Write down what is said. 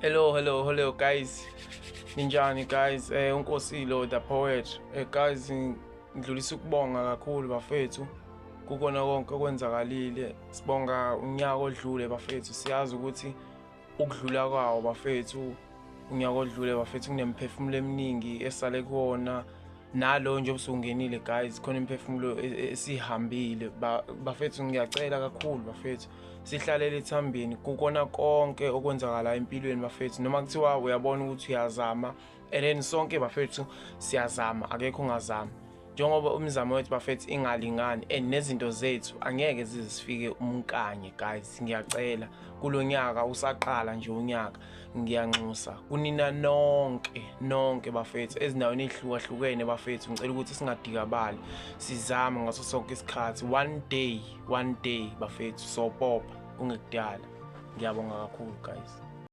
Hello guys. Ninjani guys? Nkosi'nathi the poet. Guys, ngidlulisa ukubonga kakhulu bafethu. Kukona konke okwenzakalile. Sibonga unyaka odlule bafethu. Siyazi ukuthi ukudlula kwawo bafethu, unyaka odlule bafethu kunemphefumulo eminingi esale kuona. Nalo nje obusungenile guys, khona imphefumulo esihambile bafethu. Ngiyacela kakhulu bafethu, sihlalele ethambeni kukona konke okwenzakala empilweni bafethu. Noma kuthiwa uyabona ukuthi uyazama, and sonke bafethu siyazama, akekho ongazama. Njengoba umzamo wethu bafethu ingalingani and nezinto zethu angeke zizifike umkanye guys. Ngiyacela kulonyaka usaqala nje unyaka, ngiyanxusa kunina nonke bafethu ezindaweni ezihlukahlukene bafethu. Ngicela ukuthi singadikabali, sizame ngaso sonke isikhathi. One day bafethu sopopa kungekudala. Ngiyabonga kakhulu guys.